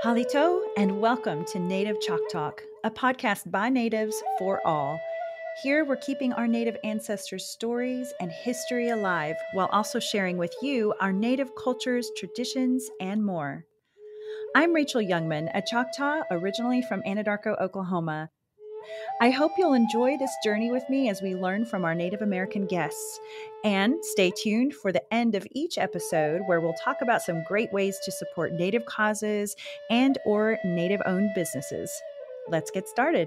Halito, and welcome to Native Chalk Talk, a podcast by natives for all. Here, we're keeping our Native ancestors' stories and history alive while also sharing with you our Native cultures, traditions, and more. I'm Rachel Youngman, a Choctaw originally from Anadarko, Oklahoma. I hope you'll enjoy this journey with me as we learn from our Native American guests. And stay tuned for the end of each episode where we'll talk about some great ways to support Native causes and or Native-owned businesses. Let's get started.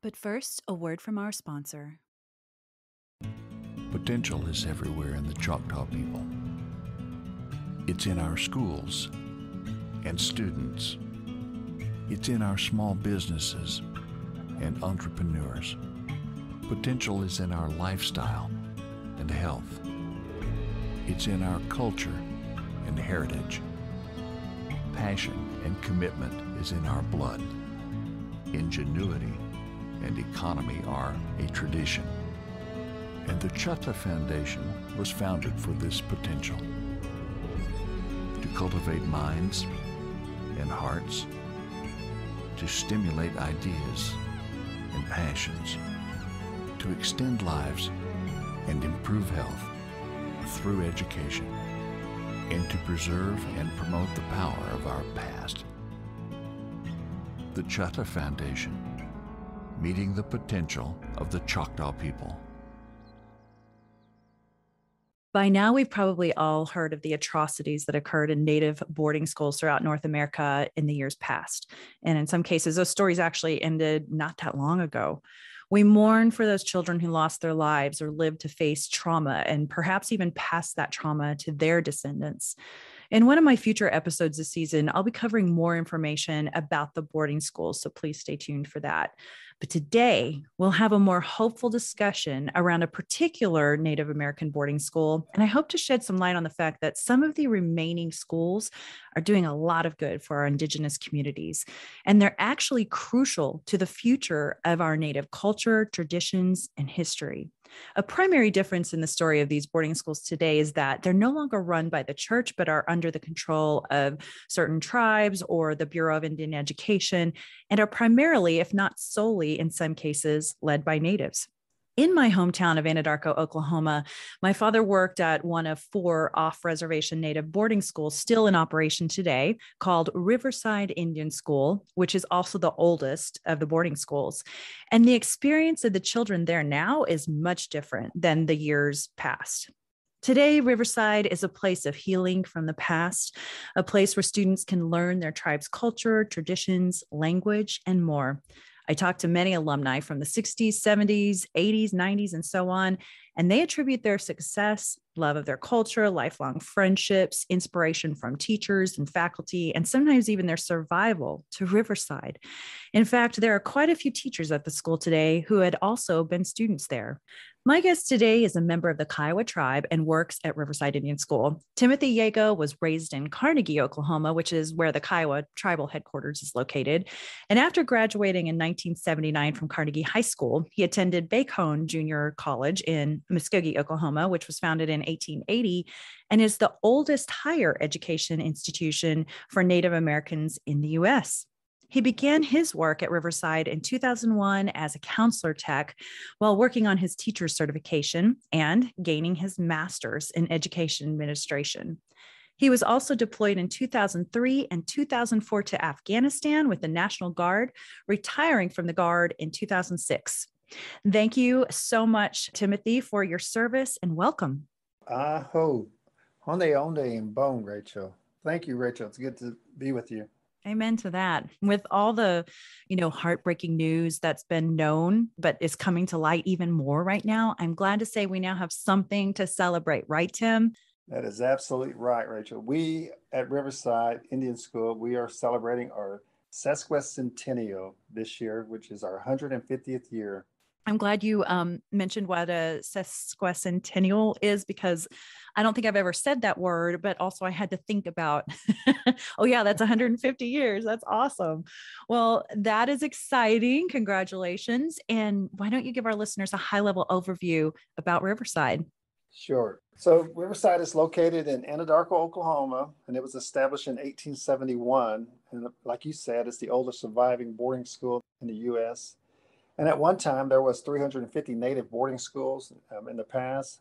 But first, a word from our sponsor. Potential is everywhere in the Choctaw people. It's in our schools and students. It's in our small businesses and entrepreneurs. Potential is in our lifestyle and health. It's in our culture and heritage. Passion and commitment is in our blood. Ingenuity and economy are a tradition. And the Choctaw Foundation was founded for this potential. To cultivate minds and hearts, to stimulate ideas and passions, to extend lives and improve health through education, and to preserve and promote the power of our past. The Choctaw Foundation, meeting the potential of the Choctaw people. By now, we've probably all heard of the atrocities that occurred in Native boarding schools throughout North America in the years past. And in some cases, those stories actually ended not that long ago. We mourn for those children who lost their lives or lived to face trauma and perhaps even pass that trauma to their descendants. In one of my future episodes this season, I'll be covering more information about the boarding schools, so please stay tuned for that. But today, we'll have a more hopeful discussion around a particular Native American boarding school, and I hope to shed some light on the fact that some of the remaining schools are doing a lot of good for our Indigenous communities, and they're actually crucial to the future of our Native culture, traditions, and history. A primary difference in the story of these boarding schools today is that they're no longer run by the church, but are under the control of certain tribes or the Bureau of Indian Education, and are primarily, if not solely in some cases, led by natives. In my hometown of Anadarko, Oklahoma, my father worked at one of 4 off-reservation Native boarding schools still in operation today called Riverside Indian School, which is also the oldest of the boarding schools. And the experience of the children there now is much different than the years past. Today, Riverside is a place of healing from the past, a place where students can learn their tribe's culture, traditions, language, and more. I talked to many alumni from the 60s, 70s, 80s, 90s, and so on, and they attribute their success, love of their culture, lifelong friendships, inspiration from teachers and faculty, and sometimes even their survival to Riverside. In fact, there are quite a few teachers at the school today who had also been students there. My guest today is a member of the Kiowa tribe and works at Riverside Indian School. Timothy Yeahquo was raised in Carnegie, Oklahoma, which is where the Kiowa tribal headquarters is located. And after graduating in 1979 from Carnegie High School, he attended Bacone Junior College in Muskogee, Oklahoma, which was founded in 1880 and is the oldest higher education institution for Native Americans in the U.S. He began his work at Riverside in 2001 as a counselor tech while working on his teacher's certification and gaining his master's in education administration. He was also deployed in 2003 and 2004 to Afghanistan with the National Guard, retiring from the Guard in 2006. Thank you so much, Timothy, for your service and welcome. Aho, onde and bone, Rachel. Thank you, Rachel. It's good to be with you. Amen to that. With all the, heartbreaking news that's been known, but is coming to light even more right now, I'm glad to say we now have something to celebrate, right, Tim? That is absolutely right, Rachel. We at Riverside Indian School, we are celebrating our sesquicentennial this year, which is our 150th year. I'm glad you mentioned what a sesquicentennial is, because I don't think I've ever said that word, but also I had to think about, oh yeah, that's 150 years. That's awesome. Well, that is exciting. Congratulations. And why don't you give our listeners a high level overview about Riverside? Sure. So Riverside is located in Anadarko, Oklahoma, and it was established in 1871. And like you said, it's the oldest surviving boarding school in the U.S. And at one time, there was 350 native boarding schools in the past.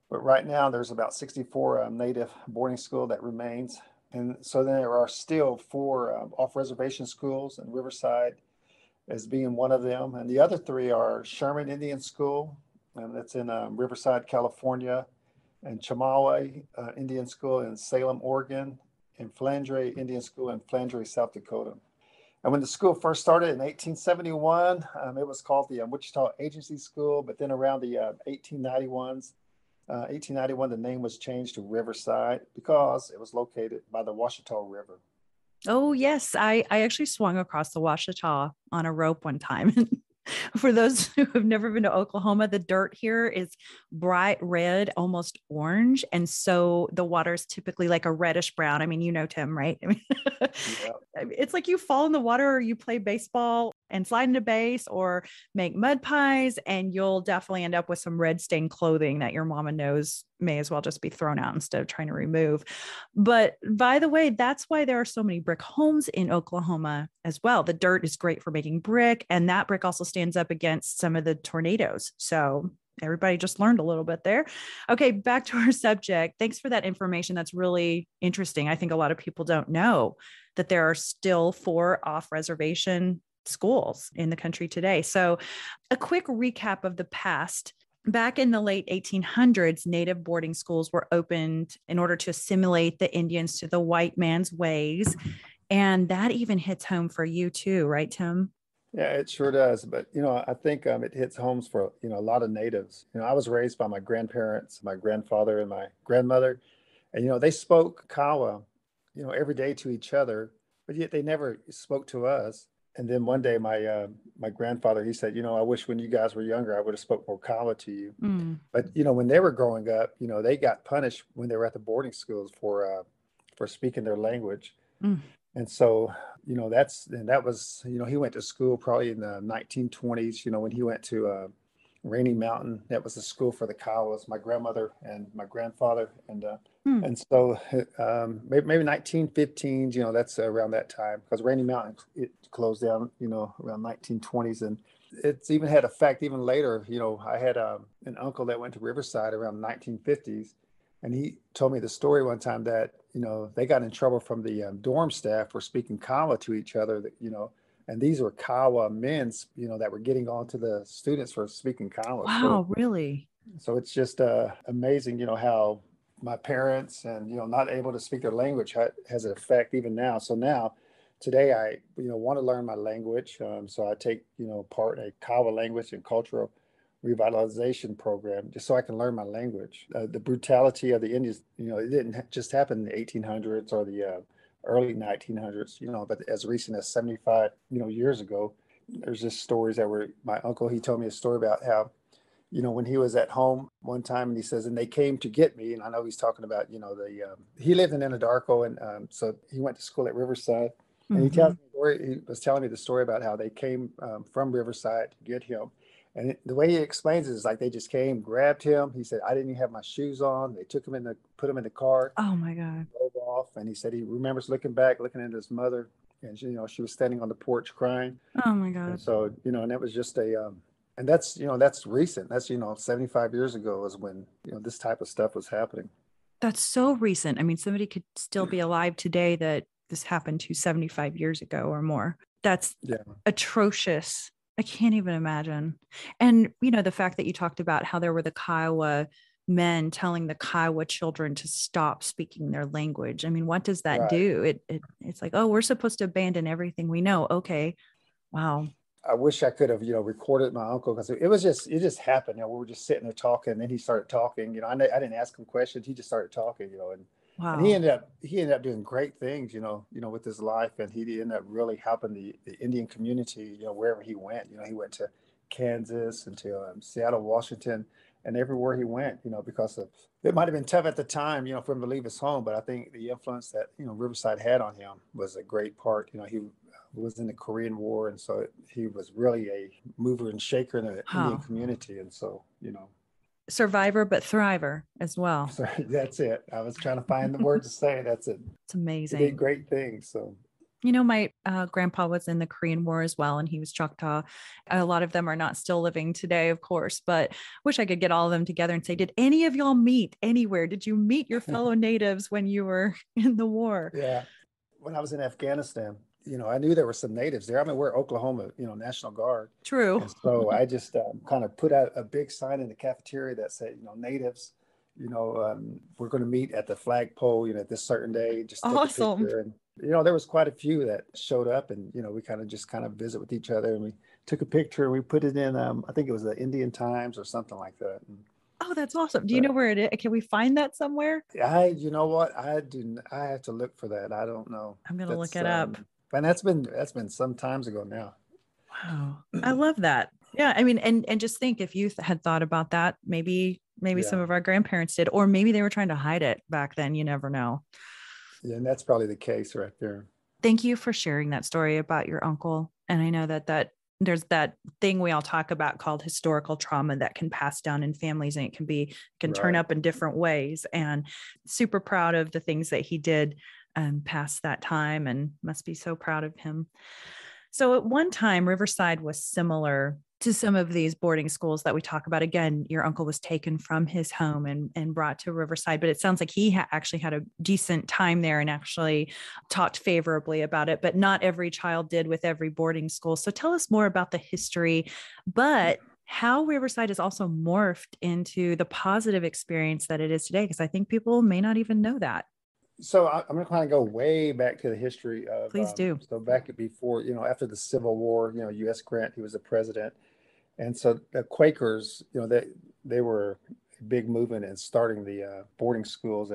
But right now, there's about 64 native boarding school that remains. And so there are still four off-reservation schools, and Riverside as being one of them. And the other three are Sherman Indian School, and that's in Riverside, California, and Chamawa Indian School in Salem, Oregon, and Flandre Indian School in Flandre, South Dakota. And when the school first started in 1871, it was called the Wichita Agency School, but then around the 1891, the name was changed to Riverside because it was located by the Washita River. Oh, yes. I actually swung across the Washita on a rope one time. For those who have never been to Oklahoma, the dirt here is bright red, almost orange. And so the water is typically like a reddish brown. I mean, you know, Tim, right? I mean, Yeah. it's like you fall in the water or you play baseball and slide into base or make mud pies, and you'll definitely end up with some red stained clothing that your mama knows may as well just be thrown out instead of trying to remove. But by the way, that's why there are so many brick homes in Oklahoma as well. The dirt is great for making brick, and that brick also stands up against some of the tornadoes. So everybody just learned a little bit there. Okay, back to our subject. Thanks for that information. That's really interesting. I think a lot of people don't know that there are still 4 off-reservation schools in the country today. So a quick recap of the past. Back in the late 1800s, native boarding schools were opened in order to assimilate the Indians to the white man's ways. And that even hits home for you too, right, Tim? Yeah, it sure does. But, I think it hits homes for, a lot of natives. I was raised by my grandparents, my grandfather and my grandmother. And, they spoke Kiowa, every day to each other, but yet they never spoke to us. And then one day my grandfather, he said, I wish when you guys were younger, I would have spoke more Kiowa to you. Mm. But, when they were growing up, they got punished when they were at the boarding schools for speaking their language. Mm. And so, that was, he went to school probably in the 1920s, when he went to Rainy Mountain. That was the school for the Kiowas, my grandmother and my grandfather. Mm. And so maybe 1915s, that's around that time, because Rainy Mountain, it closed down, around 1920s. And it's even had effect even later. I had an uncle that went to Riverside around 1950s. And he told me the story one time that, they got in trouble from the dorm staff for speaking Kiowa to each other, and these were Kiowa men, that were getting on to the students for speaking Kiowa. Wow, really? So it's just amazing, how my parents and, not able to speak their language has an effect even now. So now, today, I, want to learn my language. So I take, part in a Kiowa language and cultural revitalization program just so I can learn my language. The brutality of the Indians, it didn't just happen in the 1800s or the early 1900s, but as recent as 75, years ago. There's just stories that were, my uncle, he told me a story about how, when he was at home one time, and he says, and they came to get me. And I know he's talking about, he lived in Anadarko, and so he went to school at Riverside. And he tells me the story, he was telling me the story about how they came from Riverside to get him. And the way he explains it is like they just came, grabbed him. He said, I didn't even have my shoes on. They took him put him in the car. Oh my God. Drove off. And he said he remembers looking back, looking at his mother, and she was standing on the porch crying. Oh my God. And so, and that was just and that's, that's recent. That's, 75 years ago is when, this type of stuff was happening. That's so recent. I mean, somebody could still be alive today that this happened to 75 years ago or more. That's atrocious. I can't even imagine. And, the fact that you talked about how there were the Kiowa men telling the Kiowa children to stop speaking their language. I mean, what does that do? It's like, oh, we're supposed to abandon everything we know. Okay. Wow. I wish I could have, recorded my uncle, because it just happened. We were just sitting there talking, and then he started talking. I didn't ask him questions. He just started talking, and wow. And he ended up doing great things, with his life, and he ended up really helping the Indian community, wherever he went. He went to Kansas and to Seattle, Washington, and everywhere he went, because it might have been tough at the time, for him to leave his home, but I think the influence that Riverside had on him was a great part. He was in the Korean War, and so he was really a mover and shaker in the Indian community, and so survivor, but thriver as well. So that's it. I was trying to find the word to say. That's it. It's amazing. He did great things. So, my grandpa was in the Korean War as well, and he was Choctaw. A lot of them are not still living today, of course, but wish I could get all of them together and say, did any of y'all meet anywhere? Did you meet your fellow natives when you were in the war? Yeah. When I was in Afghanistan, I knew there were some natives there. I mean, we're Oklahoma, National Guard. True. And so I just kind of put out a big sign in the cafeteria that said, natives, we're going to meet at the flagpole, at this certain day. Just take awesome. a picture. And, there was quite a few that showed up, and, we kind of visit with each other, and we took a picture and we put it in, I think it was the Indian Times or something like that. And, oh, that's awesome. Do you know where it is? Can we find that somewhere? You know what? I have to look for that. I don't know. I'm going to look it up. And that's been some times ago now. Wow. I love that. Yeah. I mean, and just think if you had thought about that, maybe some of our grandparents did, or maybe they were trying to hide it back then. You never know. Yeah. And that's probably the case right there. Thank you for sharing that story about your uncle. And I know that there's that thing we all talk about called historical trauma that can pass down in families, and it can turn up in different ways, and super proud of the things that he did past that time, and must be so proud of him. So at one time, Riverside was similar to some of these boarding schools that we talk about. Again, your uncle was taken from his home and brought to Riverside, but it sounds like he actually had a decent time there and actually talked favorably about it, but not every child did with every boarding school. So tell us more about the history, but how Riverside is also morphed into the positive experience that it is today, because I think people may not even know that. So I'm going to kind of go way back to the history of. Please do. So back before, after the Civil War, U.S. Grant, he was the president. And so the Quakers, they were a big movement in starting the boarding schools.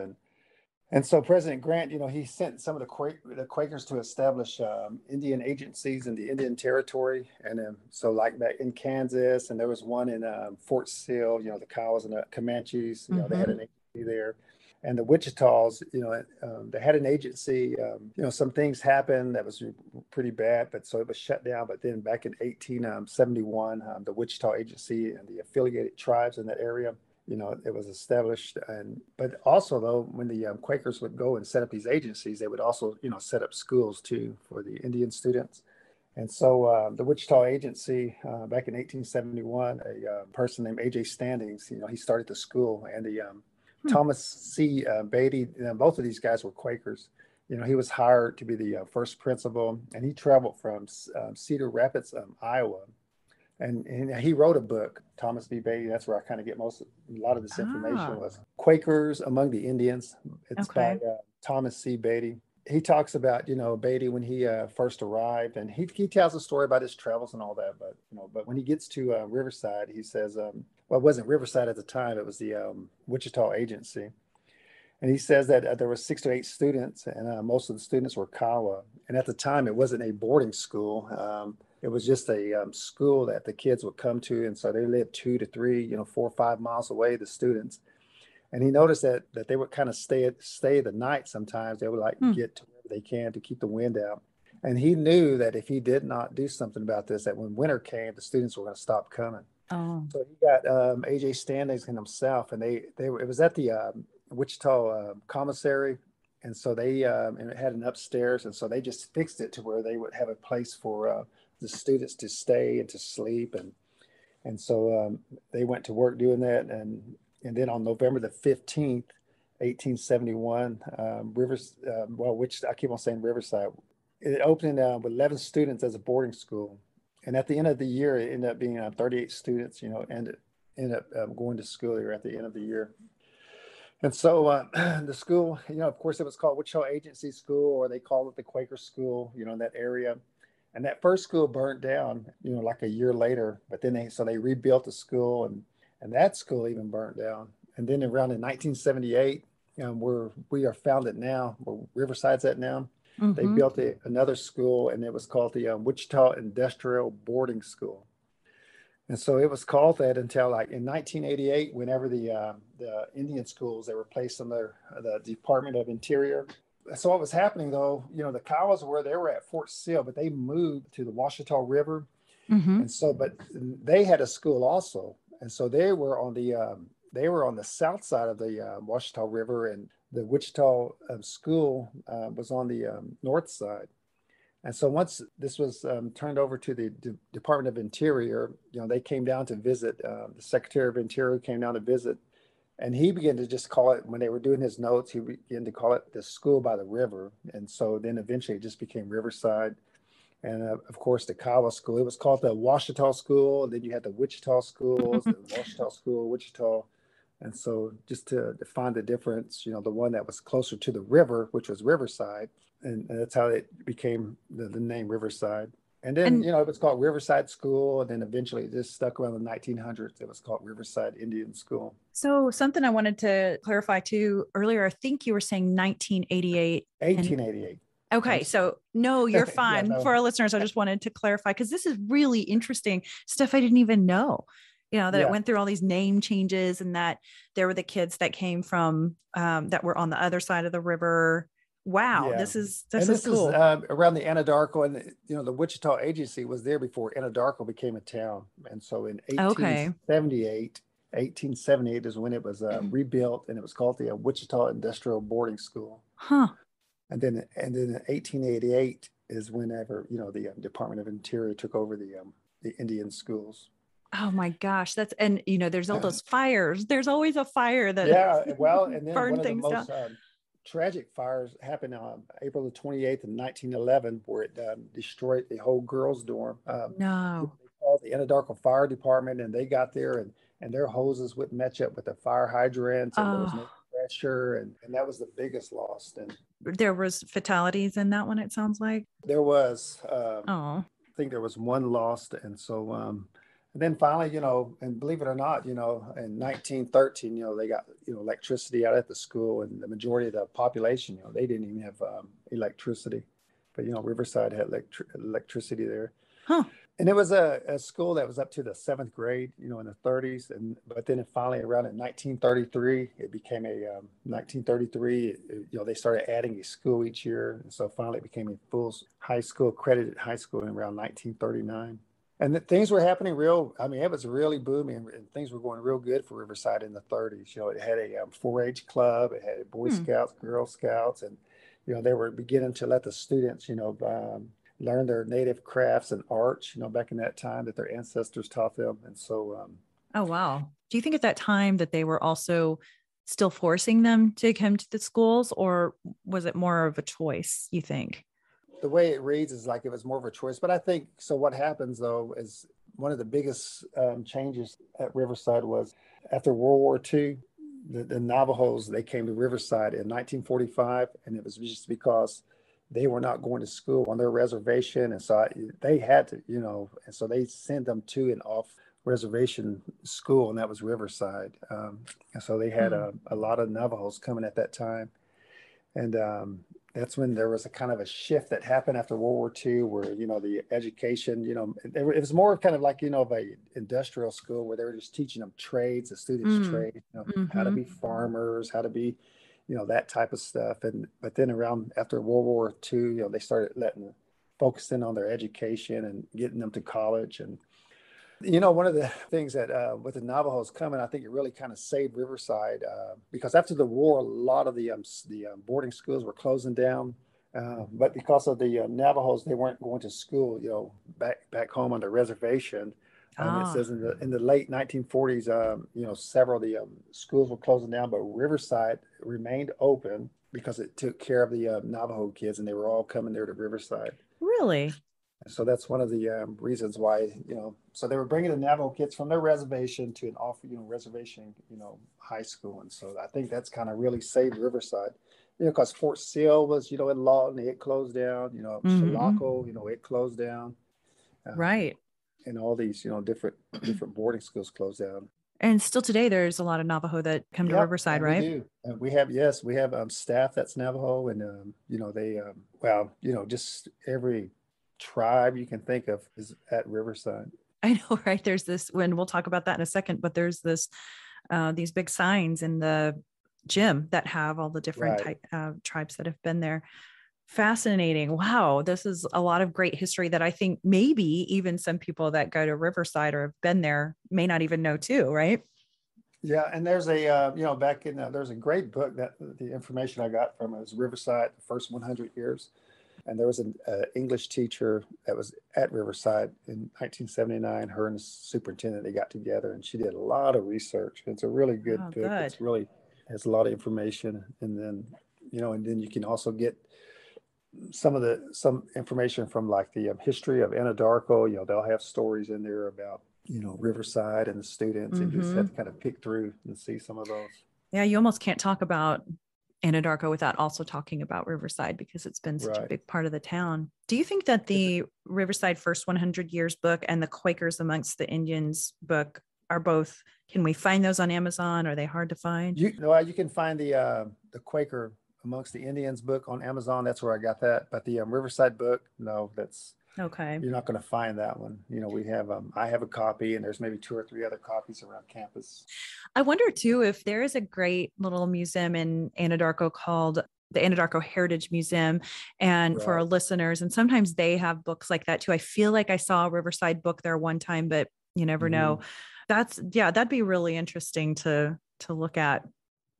And so President Grant, he sent some of the Quakers to establish Indian agencies in the Indian Territory. And so like back in Kansas, and there was one in Fort Sill, the Kiowas and the Comanches, they had an agency there. And the Wichitas, they had an agency. Some things happened that was pretty bad, but so it was shut down. But then back in 1871, the Wichita agency and the affiliated tribes in that area, it was established. But also, though, when the Quakers would go and set up these agencies, they would also, set up schools too for the Indian students. And so the Wichita agency, back in 1871, a person named A.J. Standings, he started the school, and the Thomas C. Beatty, both of these guys were Quakers. He was hired to be the first principal, and he traveled from Cedar Rapids, Iowa. And he wrote a book, Thomas B. Beatty. That's where I kind of get a lot of this information was Quakers Among the Indians. It's by Thomas C. Beatty. He talks about, Beatty when he first arrived, and he tells a story about his travels and all that. But when he gets to Riverside, he says, well, it wasn't Riverside at the time. It was the Wichita agency. And he says that there were 6 to 8 students, and most of the students were Kiowa. And at the time, it wasn't a boarding school. It was just a school that the kids would come to. And so they lived 2 to 3, 4 or 5 miles away, the students. And he noticed that they would kind of stay the night sometimes. They would get to wherever they can to keep the wind out. And he knew that if he did not do something about this, that when winter came, the students were going to stop coming. Oh. So he got A.J. Standings and himself, and it was at the Wichita commissary. And so they and it had an upstairs. And so they just fixed it to where they would have a place for the students to stay and to sleep. And so they went to work doing that. And then on November the 15th, 1871, which I keep on saying Riverside, it opened with 11 students as a boarding school. And at the end of the year, it ended up being 38 students, ended up going to school here at the end of the year. And so the school, of course, it was called Wichita Agency School, or they called it the Quaker School, in that area. And that first school burnt down, like a year later. But then they rebuilt the school, and that school even burnt down. And then around in 1978, where we are founded now, where Riverside's at now, they built another school, and it was called the Wichita Industrial Boarding School. And so it was called that until like in 1988, whenever the Indian schools, they were placed under the Department of Interior. So what was happening though, the Kiowas they were at Fort Sill, but they moved to the Washita River. And so, but they had a school also. And so they were on the they were on the south side of the Washita River, and the Wichita school was on the north side. And so once this was turned over to the Department of Interior, they came down to visit. The Secretary of Interior came down to visit, and he began to just call it, when they were doing his notes, he began to call it the school by the river. And so then eventually it just became Riverside. And of course, the Kiowa school, it was called the Washita School. And then you had the Wichita schools, the Washita School, Wichita. And so just to define the difference, the one that was closer to the river, which was Riverside. And that's how it became the name Riverside. And then, it was called Riverside School. And then eventually it just stuck around the 1900s. It was called Riverside Indian School. So something I wanted to clarify too earlier, I think you were saying 1988. 1888. Okay. So no, you're fine. For our listeners, I just wanted to clarify, because this is really interesting stuff I didn't even know, that it went through all these name changes, and that there were the kids that came from, that were on the other side of the river. Wow. Yeah. This is cool. Is, around the Anadarko, and the Wichita agency was there before Anadarko became a town. And so in 1878 is when it was rebuilt, and it was called the Wichita Industrial Boarding School. Huh. And then in 1888 is whenever, the Department of Interior took over the Indian schools. Oh my gosh. There's all those fires. There's always a fire that and then burn one of the most tragic fires happened on April the 28th in 1911, where it destroyed the whole girls' dorm. No. They called the Anadarko Fire Department, and they got there, and their hoses wouldn't match up with the fire hydrants, and there was no pressure, and that was the biggest loss. And there was fatalities in that one, it sounds like. There was. I think there was one lost, and so and then finally, and believe it or not, in 1913, they got electricity out at the school, and the majority of the population, they didn't even have electricity, but Riverside had electricity there. Huh. And it was a school that was up to the 7th grade, in the 30s. But then finally around in 1933, it became 1933, they started adding a school each year. And so finally it became a full high school, accredited high school in around 1939. And things were happening it was really booming, and things were going real good for Riverside in the 30s. It had a 4-H club, it had Boy Scouts, Girl Scouts, and, they were beginning to let the students, learn their native crafts and arts, back in that time that their ancestors taught them. And so, oh, wow. Do you think at that time that they were also still forcing them to come to the schools, or was it more of a choice, you think? The way it reads is like it was more of a choice. But I think, so what happens though, is one of the biggest changes at Riverside was after World War II, the Navajos, they came to Riverside in 1945, and it was just because they were not going to school on their reservation. And so they had to, and so they sent them to an off-reservation school, and that was Riverside. And so they had a lot of Navajos coming at that time. And that's when there was a kind of a shift that happened after World War II, where, the education, it was more kind of like, of a industrial school where they were just teaching them trades, the students trade, how to be farmers, how to be, that type of stuff. But then around after World War II, they started focusing on their education and getting them to college. And, one of the things that with the Navajos coming, I think it really kind of saved Riverside because after the war, a lot of the boarding schools were closing down. But because of the Navajos, they weren't going to school, back home on the reservation. It says in the late 1940s, several of the schools were closing down, but Riverside remained open because it took care of the Navajo kids, and they were all coming there to Riverside. Really? So that's one of the reasons why, so they were bringing the Navajo kids from their reservation to an reservation, high school. And so I think that's kind of really saved Riverside, because Fort Sill was, in Lawton, it closed down, Chilocco, it closed down. Right. And all these, different boarding schools closed down. And still today, there's a lot of Navajo that come to Riverside, right? We do. We have staff that's Navajo, and they just every tribe you can think of is at Riverside. I know, right? There's this, when we'll talk about that in a second, but there's this these big signs in the gym that have all the different tribes that have been there. Fascinating. Wow. This is a lot of great history that I think maybe even some people that go to Riverside or have been there may not even know too, right? Yeah, and there's a back in there's a great book that the information I got from it was Riverside, the first 100 years, and there was an English teacher that was at Riverside in 1979. Her and the superintendent, they got together, and she did a lot of research. It's a really good Oh, book. good. It's really has a lot of information, and then you can also get some information from like the history of Anadarko. They'll have stories in there about Riverside and the students, and you just have Hmm. to kind of pick through and see some of those. Yeah, you almost can't talk about Anadarko without also talking about Riverside because it's been such a Right. big part of the town. Do you think that the Riverside First 100 Years book and the Quakers Amongst the Indians book are both, can we find those on Amazon? Are they hard to find? You can find the Quaker Amongst the Indians book on Amazon. That's where I got that. But the Riverside book, no, that's Okay. you're not going to find that one. We have I have a copy, and there's maybe two or three other copies around campus. I wonder too if there is a great little museum in Anadarko called the Anadarko Heritage Museum. And for our Right. listeners, and sometimes they have books like that too. I feel like I saw a Riverside book there one time, but you never Mhm. know. That'd be really interesting to look at.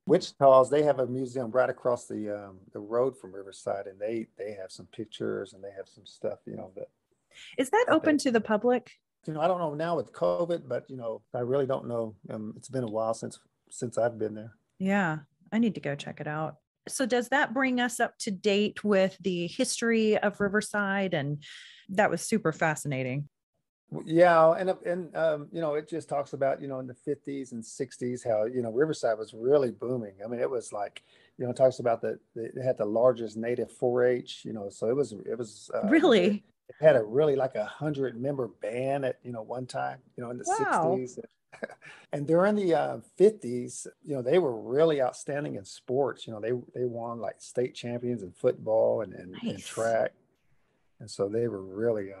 Wichita's, they have a museum right across the road from Riverside, and they have some pictures and they have some stuff, that Is that I open think, to the public? I don't know now with COVID, but I really don't know. It's been a while since I've been there. Yeah, I need to go check it out. So does that bring us up to date with the history of Riverside? And that was super fascinating. Yeah, it just talks about in the 50s and 60s how Riverside was really booming. I mean, it was like it talks about they had the largest native 4-H. So it was Really? it had a really like 100-member band at one time in the Wow. 60s. And during the 50s, they were really outstanding in sports. They won like state champions in football and Nice. track, and so they were really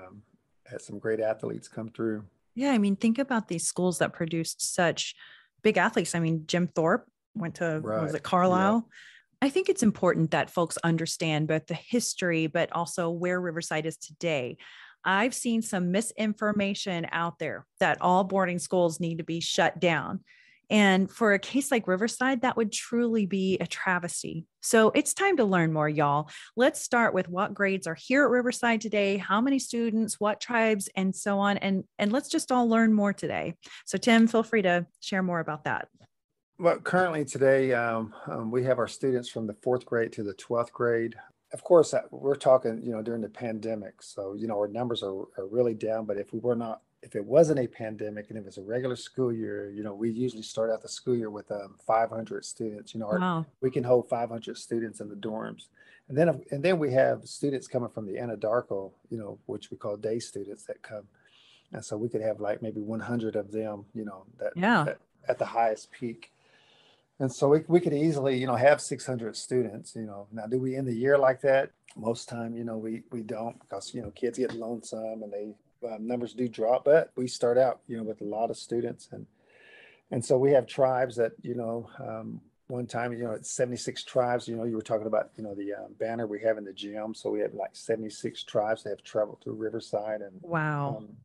had some great athletes come through. Yeah, I mean, think about these schools that produced such big athletes. I mean, Jim Thorpe went to, what was Right. it, Yeah. Carlisle? I think it's important that folks understand both the history, but also where Riverside is today. I've seen some misinformation out there that all boarding schools need to be shut down. And for a case like Riverside, that would truly be a travesty. So it's time to learn more, y'all. Let's start with what grades are here at Riverside today, how many students, what tribes, and so on. And let's just all learn more today. So Tim, feel free to share more about that. Well, currently today, we have our students from the 4th grade to the 12th grade. Of course, we're talking, during the pandemic. So, our numbers are really down. But if it wasn't a pandemic and it was a regular school year, we usually start out the school year with 500 students. Wow. We can hold 500 students in the dorms. And then we have students coming from the Anadarko, which we call day students that come. And so we could have like maybe 100 of them, Yeah. that at the highest peak. And so we could easily, have 600 students, Now, do we end the year like that? Most time, we don't because, kids get lonesome and they numbers do drop, but we start out, with a lot of students. And so we have tribes that, one time, it's 76 tribes, you were talking about, the banner we have in the gym. So we have like 76 tribes that have traveled through Riverside Wow. um,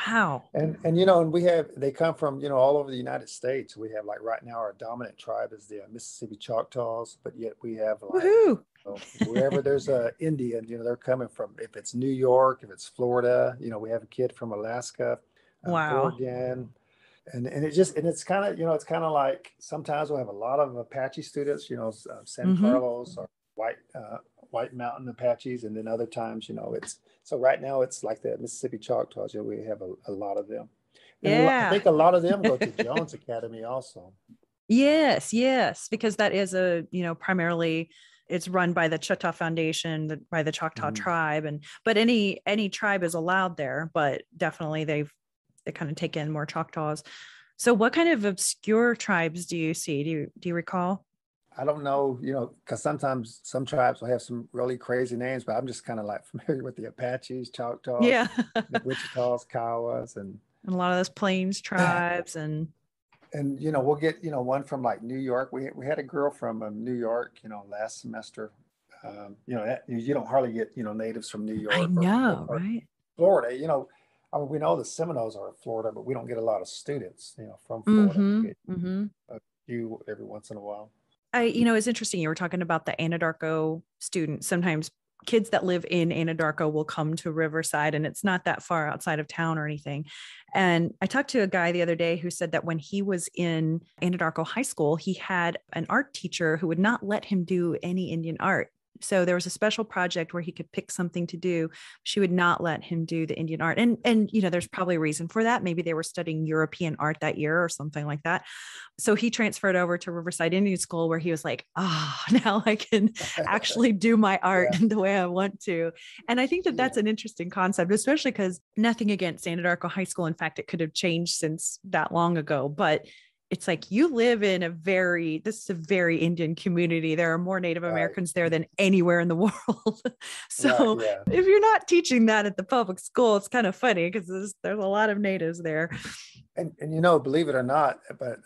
Wow. and they come from all over the United States. We have like right now our dominant tribe is the Mississippi Choctaws, but yet we have like Woohoo. wherever there's a Indian, they're coming from. If it's New York, if it's Florida, we have a kid from Alaska, Wow. Oregon, and it's kind of it's kind of like sometimes we'll have a lot of Apache students, San Hmm. Carlos or White Mountain Apaches, and then other times, it's so right now it's like the Mississippi Choctaws. We have a lot of them, and I Yeah. think a lot of them go to Jones Academy also. Yes, yes, because that is primarily it's run by the Choctaw Foundation, by the Choctaw Mhm. tribe, and but any tribe is allowed there, but definitely they kind of take in more Choctaws. So what kind of obscure tribes do you see? Do you recall? I don't know, because sometimes some tribes will have some really crazy names, but I'm just kind of like familiar with the Apaches, Choctaws, Yeah. the Wichitas, Kiowas, and And a lot of those plains tribes and and we'll get one from like New York. We had a girl from New York, last semester. You don't hardly get natives from New I York or know, right? Florida. I mean, we know the Seminoles are in Florida, but we don't get a lot of students, from Florida. We Mm-hmm. get Mm-hmm. a few every once in a while. It's interesting. You were talking about the Anadarko students. Sometimes kids that live in Anadarko will come to Riverside, and it's not that far outside of town or anything. And I talked to a guy the other day who said that when he was in Anadarko High School, he had an art teacher who would not let him do any Indian art. So there was a special project where he could pick something to do. She would not let him do the Indian art. And there's probably a reason for that. Maybe they were studying European art that year or something like that. So he transferred over to Riverside Indian School, where he was like, now I can actually do my art Yeah. the way I want to. And I think that that's Yeah. an interesting concept, especially because nothing against Anadarko High School. In fact, it could have changed since that long ago, but it's like you live in this is a very Indian community. There are more Native Right. Americans there than anywhere in the world. Right. So Yeah. if you're not teaching that at the public school, it's kind of funny because there's a lot of natives there. And believe it or not, but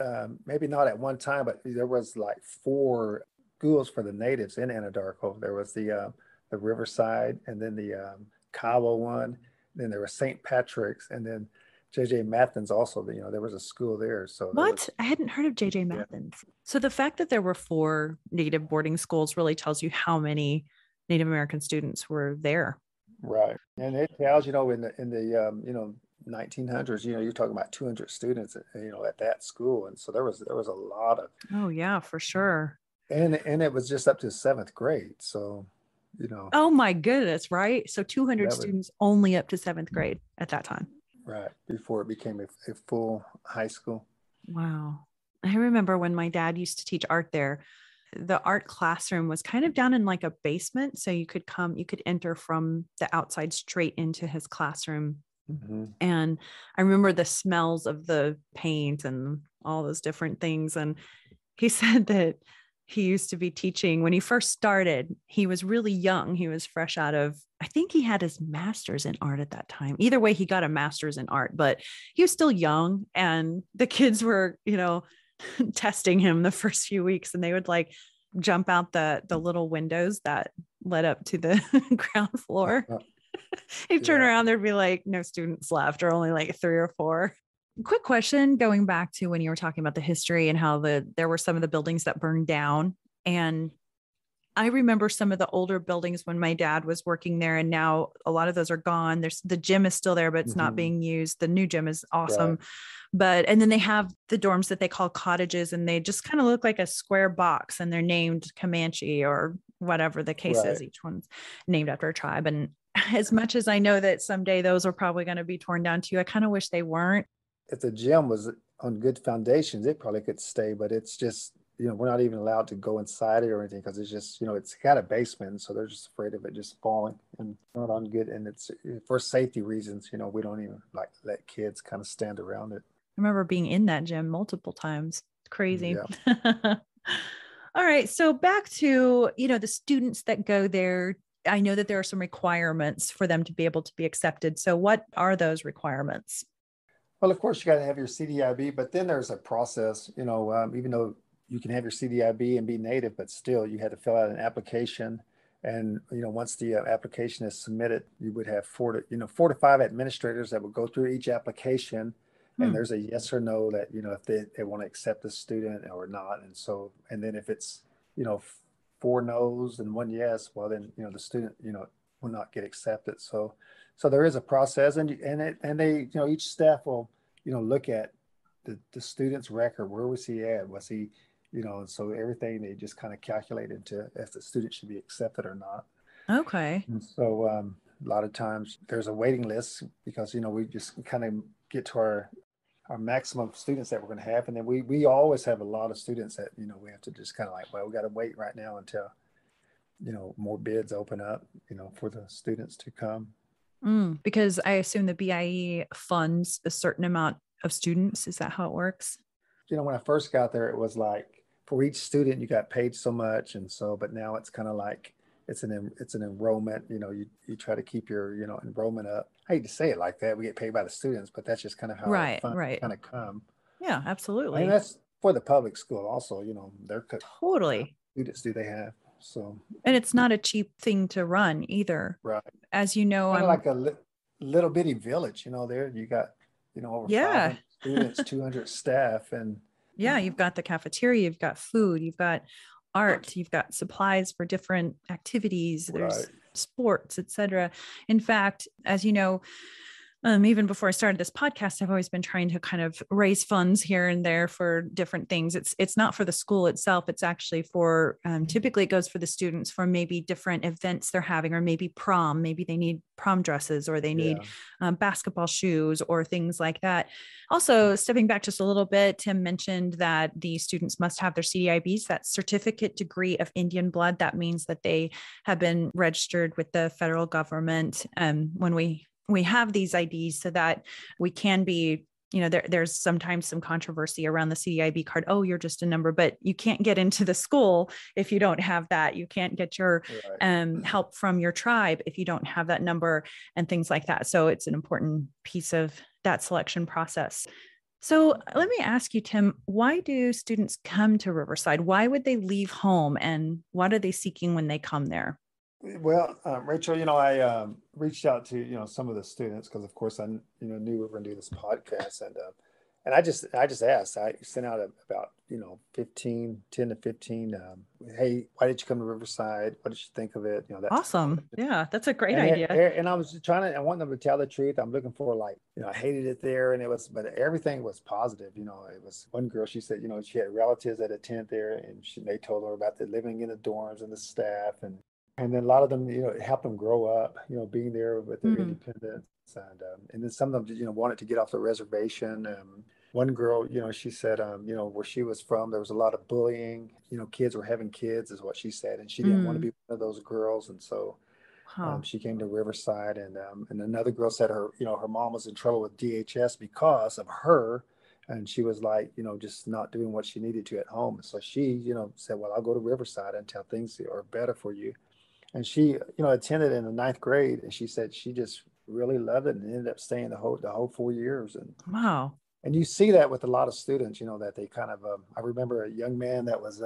maybe not at one time, but there was like 4 schools for the natives in Anadarko. There was the Riverside, and then the Kiowa one. Then there was St. Patrick's, and then J.J. Mathin's also. There was a school there. So there What? was, I hadn't heard of J.J. yeah, Mathin's. So the fact that there were 4 native boarding schools really tells you how many Native American students were there. right. And it tells, in the 1900s, you're talking about 200 students, at that school, and so there was a lot of. Oh yeah, for sure. And it was just up to 7th grade. So, Oh my goodness, right? So 200 that was students only up to 7th grade at that time. right before it became a full high school. Wow. I remember when my dad used to teach art there, the art classroom was kind of down in like a basement. So you could enter from the outside straight into his classroom. Mm-hmm. And I remember the smells of the paint and all those different things. And he said that he used to be teaching when he first started. He was really young. He was fresh out of, I think he had his master's in art at that time. Either way, he got a master's in art, but he was still young. And the kids were, testing him the first few weeks, and they would like jump out the little windows that led up to the ground floor. He'd turn around, there'd be like no students left, or only like 3 or 4. Quick question, going back to when you were talking about the history and how there were some of the buildings that burned down. And I remember some of the older buildings when my dad was working there, and now a lot of those are gone. The gym is still there, but it's not being used. The new gym is awesome. Right. And then they have the dorms that they call cottages, and they just kind of look like a square box, and they're named Comanche or whatever the case is. Each one's named after a tribe. And as much as I know that someday those are probably going to be torn down too, I kind of wish they weren't. If the gym was on good foundations, it probably could stay, but it's just, we're not even allowed to go inside it or anything, because it's just, it's got a basement, so they're just afraid of it just falling and not on good. And it's for safety reasons, we don't even like let kids kind of stand around it. I remember being in that gym multiple times. It's crazy. Yeah. All right. So back to, the students that go there. I know that there are some requirements for them to be able to be accepted. So what are those requirements? Well, of course, you got to have your CDIB, but then there's a process, even though you can have your CDIB and be native, but still you had to fill out an application. And, once the application is submitted, you would have 4 to 5 administrators that would go through each application. And there's a yes or no that, if they want to accept the student or not. And so, and then if it's, 4 no's and 1 yes, well, then, the student, will not get accepted. So there is a process, and they, each staff will, look at the student's record. Where was he at? Was he, and so everything they just kind of calculate into if the student should be accepted or not. Okay. And so a lot of times there's a waiting list, because, we just kind of get to our maximum students that we're going to have. And then we always have a lot of students that, we have to just kind of like, well, we got to wait right now until, more bids open up, for the students to come. Because I assume the BIE funds a certain amount of students. Is that how it works? When I first got there, it was like for each student, you got paid so much. And so, but now it's kind of like, it's an enrollment, you try to keep your, enrollment up. I hate to say it like that. We get paid by the students, but that's just kind of how funds kind of come. Yeah, absolutely. And that's for the public school also, they're totally. Students do they have. So, and it's not a cheap thing to run either. Right. As you know, I'm like little bitty village, there you got, over Yeah. 500 students, 200 staff. And Yeah. You've got the cafeteria, you've got food, you've got art, you've got supplies for different activities, right. there's sports, etc. In fact, as you know, even before I started this podcast, I've always been trying to kind of raise funds here and there for different things. It's not for the school itself. It's actually for, typically it goes for the students for maybe different events they're having, or maybe prom. Maybe they need prom dresses, or they need basketball shoes, or things like that. Also, stepping back just a little bit, Tim mentioned that the students must have their CDIBs, that certificate degree of Indian blood. That means that they have been registered with the federal government. When we have these IDs, so that we can be, there's sometimes some controversy around the CDIB card. Oh, you're just a number, but you can't get into the school if you don't have that. You can't get your help from your tribe if you don't have that number, and things like that. So it's an important piece of that selection process. So let me ask you, Tim, why do students come to Riverside? Why would they leave home, and what are they seeking when they come there? Well, Rachel, I reached out to, some of the students because, of course, I, knew we were going to do this podcast, and I just asked. I sent out about 10 to 15. Hey, why did you come to Riverside? What did you think of it? That awesome. Yeah, that's a great and idea. and I was I want them to tell the truth. I'm looking for I hated it there, and but everything was positive. It was one girl. She said, she had relatives that attend there, and they told her about the living in the dorms and the staff, and then a lot of them, it helped them grow up, being there with their independence. And then some of them, wanted to get off the reservation. One girl, she said, where she was from, there was a lot of bullying. Kids were having kids, is what she said. And she didn't want to be one of those girls. And so she came to Riverside. And another girl said her mom was in trouble with DHS because of her. And she was just not doing what she needed to at home. And so she, said, well, I'll go to Riverside until things are better for you. And she, attended in the 9th grade, and she said she just really loved it and ended up staying the whole 4 years. And wow. And you see that with a lot of students, that they kind of, I remember a young man that was,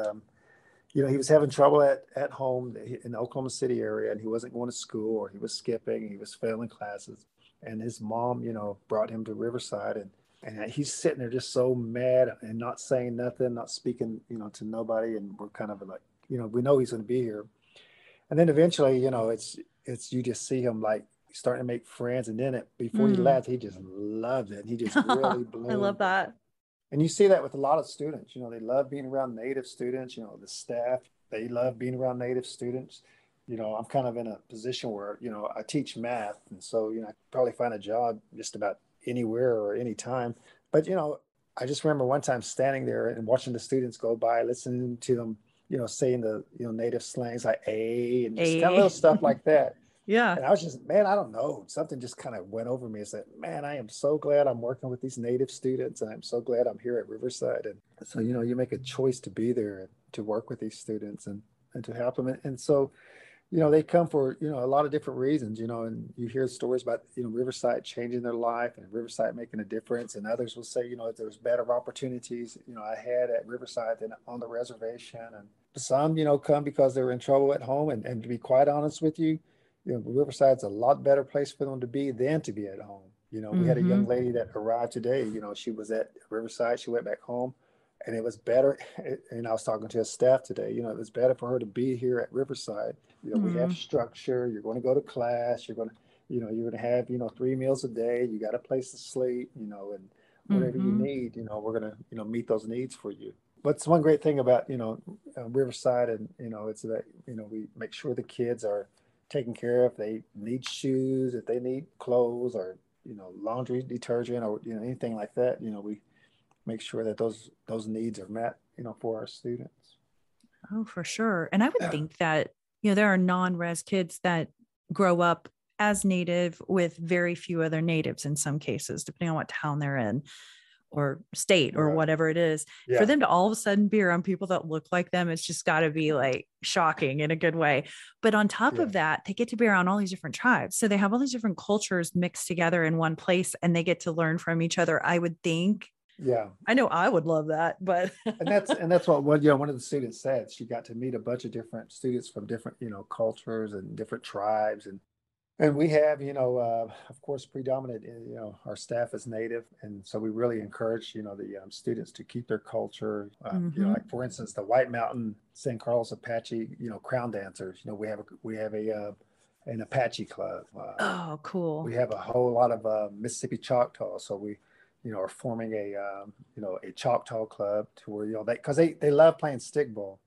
he was having trouble at home in the Oklahoma City area, and he wasn't going to school, or he was skipping, he was failing classes. And his mom, brought him to Riverside, and he's sitting there just so mad and not saying nothing, not speaking, to nobody. And we're kind of like, we know he's going to be here. And then eventually, it's you just see him starting to make friends. And then before he left, he just loved it. And he just really bloomed. I love that. And you see that with a lot of students. They love being around Native students. The staff, they love being around Native students. I'm kind of in a position where, I teach math. And so, I could probably find a job just about anywhere or anytime. But, I just remember one time standing there and watching the students go by, listening to them, saying the, Native slangs like A, and just kind of little stuff like that. Yeah. And I was just, man, I don't know. Something just kind of went over me. I said, man, I am so glad I'm working with these Native students. And I'm so glad I'm here at Riverside. And so, you make a choice to be there and to work with these students and to help them. And so, they come for, a lot of different reasons, and you hear stories about, Riverside changing their life and Riverside making a difference. And others will say, there's better opportunities, I had at Riverside than on the reservation. And some, come because they were in trouble at home. And to be quite honest with you, Riverside's a lot better place for them to be than to be at home. We had a young lady that arrived today, she was at Riverside. She went back home. And it was better, and I was talking to his staff today, it was better for her to be here at Riverside. We have structure, you're going to go to class, you're going to, you're going to have, 3 meals a day, you got a place to sleep, and whatever you need, we're going to, meet those needs for you. What's one great thing about, Riverside, and, it's that, we make sure the kids are taken care of. If they need shoes, if they need clothes, or, laundry detergent, or, anything like that, we make sure that those needs are met, for our students. Oh, for sure. And I would think that, there are non-res kids that grow up as Native with very few other Natives in some cases, depending on what town they're in or state or whatever it is. For them to all of a sudden be around people that look like them, it's just got to be shocking in a good way. But on top of that, they get to be around all these different tribes. So they have all these different cultures mixed together in one place, and they get to learn from each other, I would think. Yeah, I know I would love that, but and that's what one of the students said. She got to meet a bunch of different students from different cultures and different tribes, and And we have, of course, predominant, our staff is Native. And so we really encourage, the students to keep their culture. Mm-hmm. Like, for instance, the White Mountain San Carlos Apache, crown dancers. We have an Apache club. Oh, cool. We have a whole lot of Mississippi Choctaw. So we, are forming a Choctaw club to where, because they love playing stickball.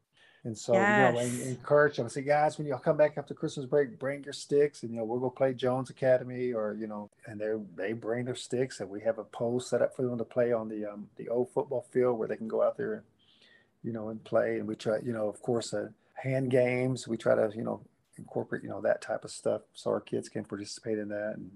And so, I Yes. encourage them. I say, guys, when y'all come back after Christmas break, bring your sticks, and we'll go play Jones Academy, or and they bring their sticks, and we have a pole set up for them to play on the old football field where they can go out there and and play. And we try, of course, hand games. We try to incorporate that type of stuff so our kids can participate in that. And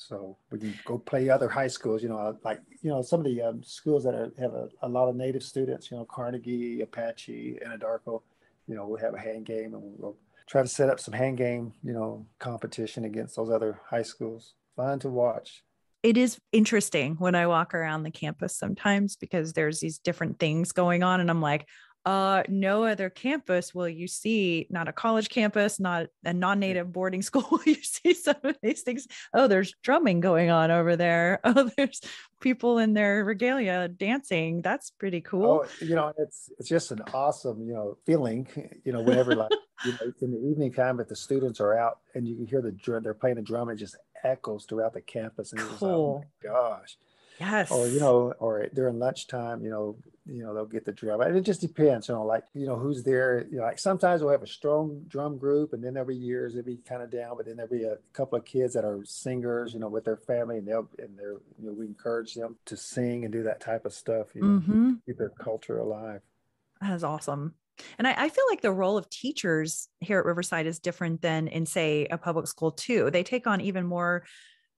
so we can go play other high schools, like, some of the schools that have a lot of Native students, Carnegie, Apache, Anadarko, we'll have a hand game, and we'll try to set up some hand game, competition against those other high schools. Fun to watch. It is interesting when I walk around the campus sometimes because there's these different things going on. And I'm like, no other campus will you see, not a college campus, not a non-native boarding school, will you see some of these things. Oh, there's drumming going on over there. Oh, there's people in their regalia dancing. That's pretty cool. Oh, it's just an awesome, feeling, whenever, like, in the evening time, if the students are out and you can hear the drum, they're playing the drum, it just echoes throughout the campus. And it's, oh Cool. my gosh. Or, Yes. or during lunchtime, they'll get the drum. And it just depends, like, who's there. Like, sometimes we'll have a strong drum group, and then every years it'll be kind of down, but then there'll be a couple of kids that are singers, with their family, and we encourage them to sing and do that type of stuff, Mm-hmm. keep their culture alive. That is awesome. And I feel like the role of teachers here at Riverside is different than in, say, a public school too. They take on even more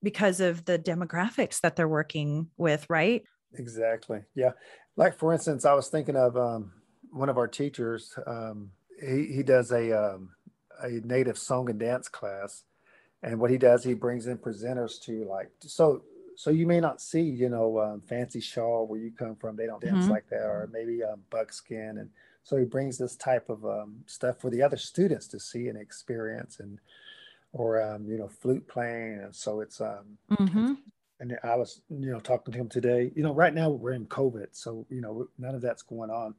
because of the demographics that they're working with, right? Exactly. Yeah. Like, for instance, I was thinking of one of our teachers. He does a native song and dance class, and what he does, he brings in presenters to, like, so you may not see, fancy shawl where you come from. They don't dance Mm-hmm. like that, or maybe buckskin, and so he brings this type of stuff for the other students to see and experience, and or flute playing. And so it's Mm-hmm. and I was, talking to him today. Right now we're in COVID, so none of that's going on.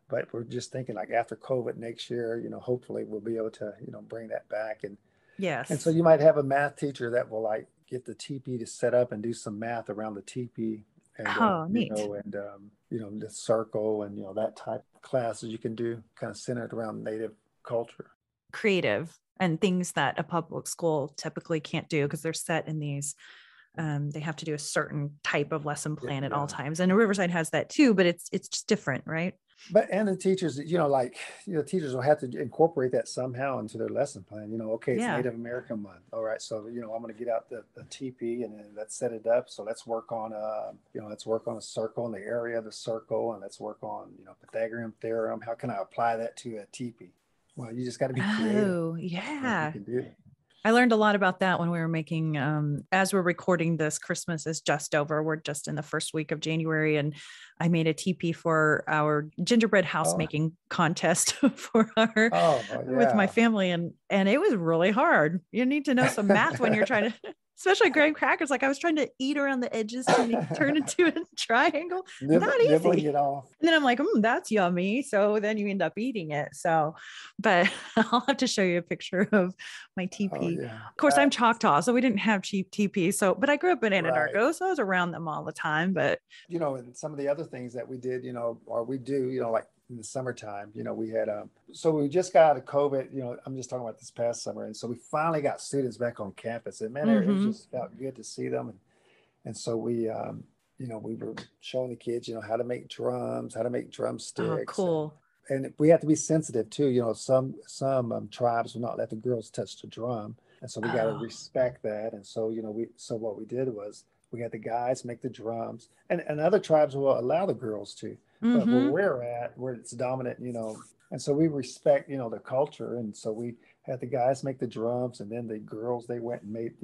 But we're just thinking, like, after COVID next year, hopefully we'll be able to, bring that back. And so Yes. you might have a math teacher that will, like, get the teepee to set up and do some math around the teepee, and Oh, neat. the circle, and that type of classes you can do, kind of centered around Native culture. Creative and things that a public school typically can't do because they're set in these they have to do a certain type of lesson plan at all Yeah. times. And Riverside has that too, but it's just different, right? But and the teachers, like, teachers will have to incorporate that somehow into their lesson plan. Okay, it's Yeah. Native American month. All right, so I'm going to get out the teepee, and then let's set it up. So let's work on let's work on a circle in the area of the circle, and let's work on Pythagorean theorem. How can I apply that to a teepee? Well, you just got to be creative. Oh, What you yeah. can do. I learned a lot about that when we were making, as we're recording this, Christmas is just over. We're just in the first week of January. And I made a TP for our gingerbread house Oh, making contest with my yeah. family. And it was really hard. You need to know some math when you're trying to, especially graham crackers. Like I was trying to eat around the edges to make it turn into a triangle. Not Nibbling easy. it off. And then I'm like, that's yummy. So then you end up eating it. So, but I'll have to show you a picture of my Oh, TP. yeah. Of course, I'm Choctaw, so we didn't have cheap TP. So, but I grew up in Right. Anadarko, so I was around them all the time. But And some of the other things that we did, or we do, like in the summertime, we had, so we just got out of COVID, I'm just talking about this past summer. And so we finally got students back on campus, and man, it mm-hmm. just felt good to see them. And so we were showing the kids, how to make drums, how to make Oh, drumsticks. cool. And we have to be sensitive too. Some tribes will not let the girls touch the drum. And so we got to Oh, respect that. And so, so what we did was we had the guys make the drums, and other tribes will allow the girls to, but where mm-hmm. we're at, where it's dominant, and so we respect, the culture. And so we had the guys make the drums, and then the girls, they went and made,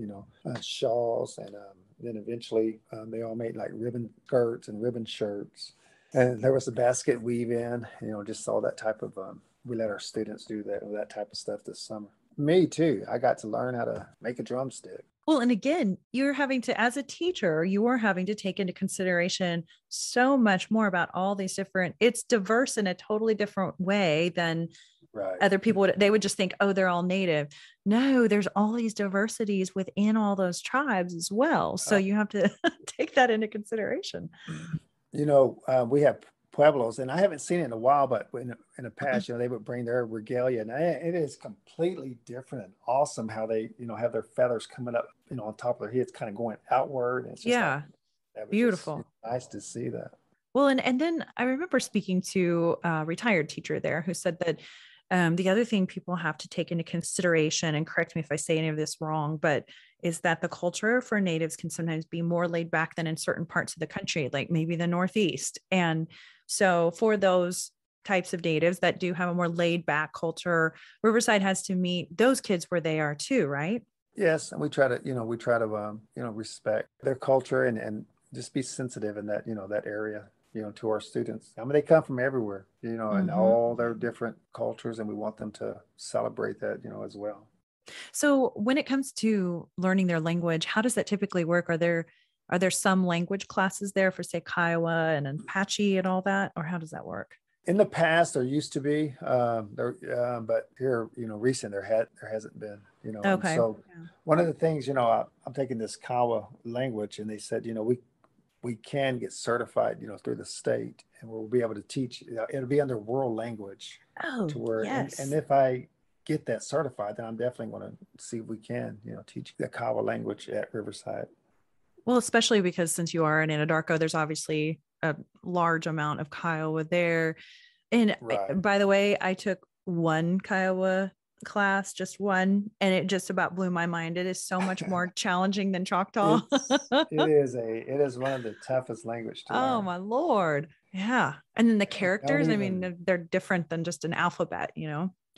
shawls. And then eventually they all made, like, ribbon skirts and ribbon shirts. And there was a basket weave in, just all that type of, we let our students do that type of stuff this summer. Me too. I got to learn how to make a drumstick. Well, and again, you're having to, as a teacher, you are having to take into consideration so much more about all these different, it's diverse in a totally different way than Right. other people would. They would just think, oh, they're all native. No, there's all these diversities within all those tribes as well. So you have to take that into consideration. We have Pueblos, and I haven't seen it in a while, but in the past, they would bring their regalia, and it is completely different and awesome how they, have their feathers coming up, on top of their heads, kind of going outward. And it's just beautiful. Nice to see that. Well, and then I remember speaking to a retired teacher there who said that the other thing people have to take into consideration, and correct me if I say any of this wrong, but is that the culture for natives can sometimes be more laid back than in certain parts of the country, like maybe the Northeast. And so for those types of natives that do have a more laid back culture, Riverside has to meet those kids where they are too, right? Yes. And we try to, respect their culture and just be sensitive in that, that area, to our students. I mean, they come from everywhere, and all their different cultures, and we want them to celebrate that, as well. So when it comes to learning their language, how does that typically work? Are there some language classes there for, say, Kiowa and Apache and all that, or how does that work? In the past, there used to be, but here, recent there hasn't been, Okay. So one of the things, I'm taking this Kiowa language, and they said, we can get certified, through the state, and we'll be able to teach. It'll be under world language. Oh, to where, yes. And if I get that certified, then I'm definitely going to see if we can, teach the Kiowa language at Riverside. Well, especially because since you are in Anadarko, there's obviously a large amount of Kiowa there. And by the way, I took one Kiowa class, just one, and it just about blew my mind. It is so much more challenging than Choctaw. It is one of the toughest language to learn. Oh my Lord. Yeah. And then the characters, they're different than just an alphabet,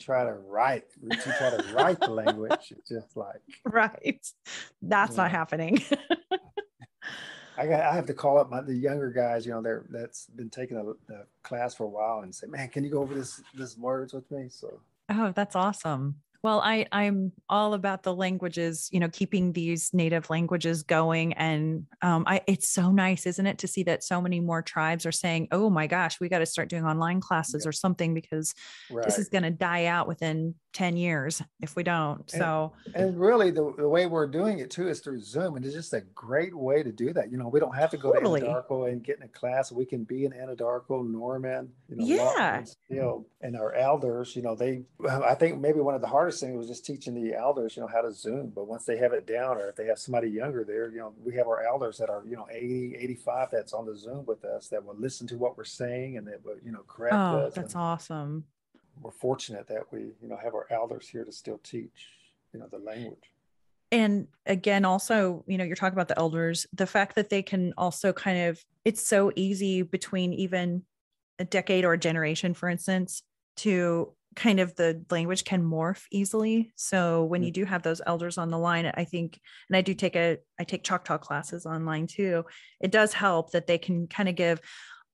try to write the language. It's just like right. That's not happening. I have to call up the younger guys, that's been taking the class for a while, and say, man, can you go over this words with me? So oh, that's awesome. Well, I'm all about the languages, keeping these native languages going. And it's so nice, isn't it, to see that so many more tribes are saying, oh my gosh, we got to start doing online classes or something, because this is going to die out within 10 years if we don't. So, and really the way we're doing it too is through Zoom. And it's just a great way to do that. We don't have to go to Anadarko and get in a class. We can be in Anadarko, Norman, and our elders, I think maybe one of the hardest things was just teaching the elders, how to Zoom. But once they have it down, or if they have somebody younger there, we have our elders that are, 80, 85 that's on the Zoom with us that will listen to what we're saying and that will, correct us. Oh, that's awesome. We're fortunate that we, have our elders here to still teach, the language. And again, also, you're talking about the elders, the fact that they can also it's so easy between even a decade or a generation, for instance, to kind of the language can morph easily. So when you do have those elders on the line, I think, and I take Choctaw classes online too, it does help that they can kind of give,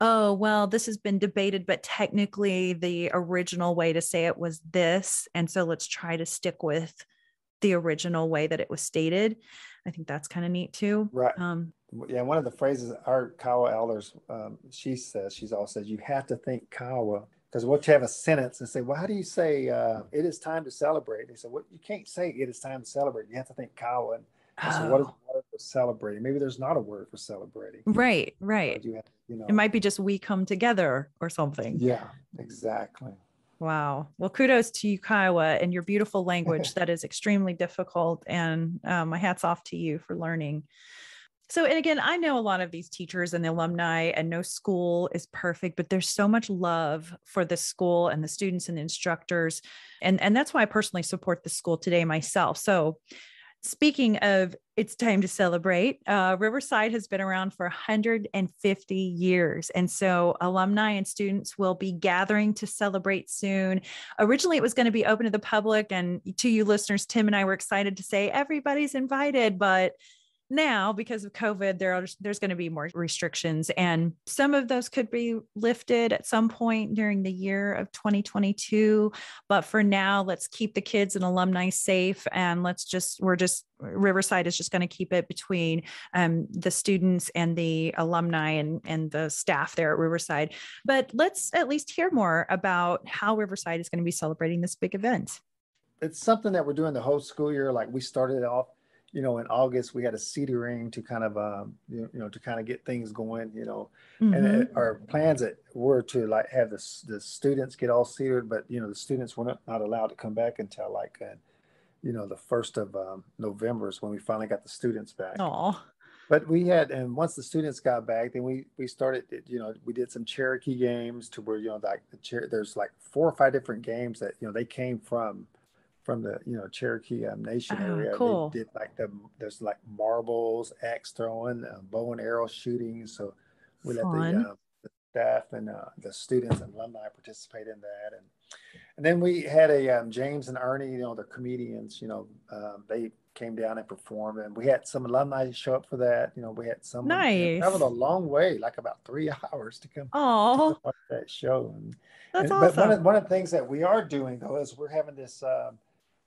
oh, well, this has been debated, but technically the original way to say it was this. And so let's try to stick with the original way that it was stated. I think that's kind of neat too. Right. One of the phrases our Kiowa elders, she always says, you have to think Kiowa, because what you have a sentence and say, well, how do you say it is time to celebrate? They said, well, you can't say it is time to celebrate. You have to think Kiowa. So what is the word for celebrating? Maybe there's not a word for celebrating. Right. You have, it might be just we come together or something. Yeah, exactly. Wow. Well, kudos to you, Kiowa, and your beautiful language that is extremely difficult. And my hat's off to you for learning. So, and again, I know a lot of these teachers and the alumni, and no school is perfect, but there's so much love for the school and the students and the instructors. And that's why I personally support the school today myself. So speaking of it's time to celebrate, Riverside has been around for 150 years. And so alumni and students will be gathering to celebrate soon. Originally, it was going to be open to the public. And to you listeners, Tim and I were excited to say everybody's invited, but now, because of COVID, there's going to be more restrictions, and some of those could be lifted at some point during the year of 2022. But for now, let's keep the kids and alumni safe, and Riverside is just going to keep it between the students and the alumni and the staff there at Riverside. But let's at least hear more about how Riverside is going to be celebrating this big event. It's something that we're doing the whole school year. Like we started off, in August, we had a cedering to kind of, to kind of get things going, and our plans were to like have the students get all cedared, but, the students were not allowed to come back until like, the 1st of November is when we finally got the students back. Oh, but and once the students got back, then we started, we did some Cherokee games to where, like there's like 4 or 5 different games that, they came from the Cherokee Nation area. Cool. They did there's like marbles, axe throwing, bow and arrow shooting. So we let the staff and the students and alumni participate in that. And then we had a James and Ernie, the comedians. They came down and performed, and we had some alumni show up for that. We had some nice. Traveled a long way, like about 3 hours to come. Oh, to watch that show. That's awesome. But one of the things that we are doing though is we're having this.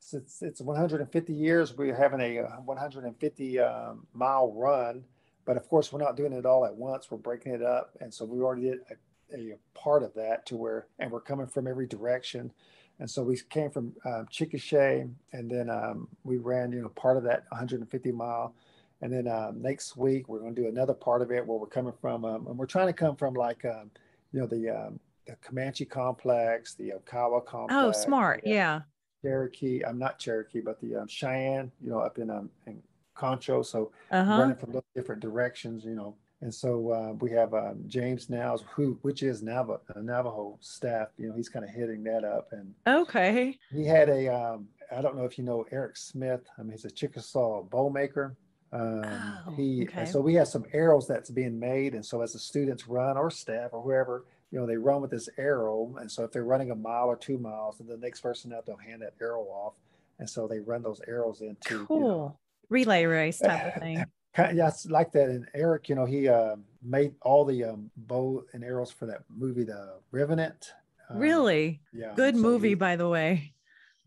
Since it's 150 years, we're having a 150 mile run, but of course we're not doing it all at once. We're breaking it up, and so we already did a part of that and we're coming from every direction. And so we came from Chickasha, and then we ran part of that 150 mile, and then next week we're going to do another part of it where we're coming from, and we're trying to come from like the Comanche complex, the Kiowa complex. Oh, smart, yeah. Cherokee, I'm not Cherokee, but the Cheyenne, up in Concho. So running from those different directions, And so we have James Niles, which is Navajo staff. He's kind of heading that up. And okay, he had I don't know if you know Eric Smith. He's a Chickasaw bow maker. And so we have some arrows that's being made, and so as the students run or staff or whoever, they run with this arrow. And so if they're running a mile or 2 miles, and the next person out, they'll hand that arrow off. And so they run those arrows into relay race type of thing. Yeah, it's like that. And Eric, he made all the bow and arrows for that movie, The Revenant. Really? Yeah. Good movie, by the way.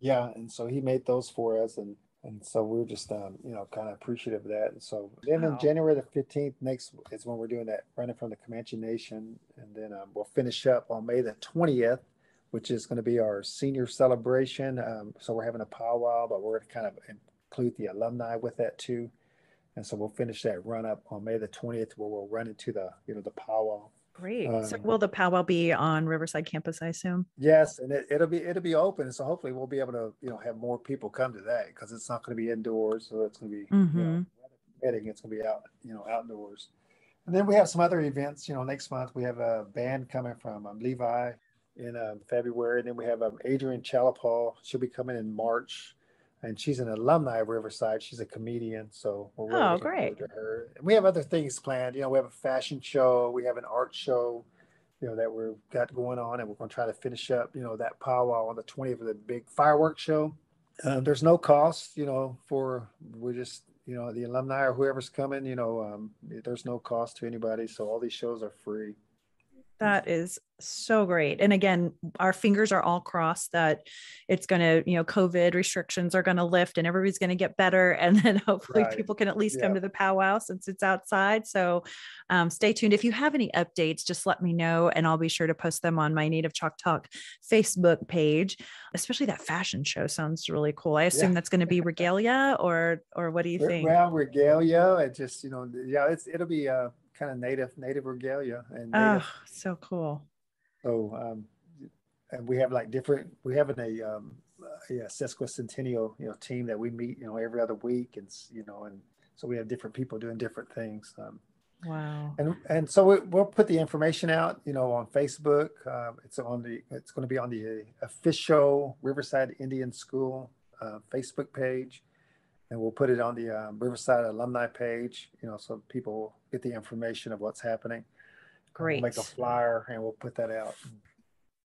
Yeah, and so he made those for us, and so we're just kind of appreciative of that. And so then in January the 15th next is when we're doing that running from the Comanche Nation, and then we'll finish up on May the 20th, which is going to be our senior celebration. So we're having a powwow, but we're going to kind of include the alumni with that too. And so we'll finish that run up on May the 20th, where we'll run into the the powwow. Great. So will the powwow be on Riverside campus, I assume? Yes, and it'll be open. So hopefully we'll be able to have more people come to that, because it's not going to be indoors, so it's going to be it's going to be outdoors. And then we have some other events. Next month we have a band coming from Levi in February. And then we have Adrienne Chalapal. She'll be coming in March. And she's an alumni of Riverside. She's a comedian, so we're really looking forward to her. And we have other things planned. We have a fashion show. We have an art show, that we've got going on, and we're going to try to finish up, that powwow on the 20th of the big fireworks show. There's no cost, we're just, the alumni or whoever's coming, there's no cost to anybody. So all these shows are free. That is so great. And again, our fingers are all crossed that it's going to, COVID restrictions are going to lift and everybody's going to get better. And then hopefully people can at least come to the powwow since it's outside. So stay tuned. If you have any updates, just let me know, and I'll be sure to post them on my Native Chalk Talk Facebook page. Especially that fashion show sounds really cool. I assume that's going to be regalia, or what do you think? Well, regalia, it just, it'll be kind of native regalia. And so cool. So and we have we have a sesquicentennial team that we meet every other week, and and so we have different people doing different things. Wow. And so we'll put the information out on Facebook. It's going to be on the official Riverside Indian School Facebook page, and we'll put it on the Riverside alumni page, so people get the information of what's happening. Great. We'll make a flyer and we'll put that out.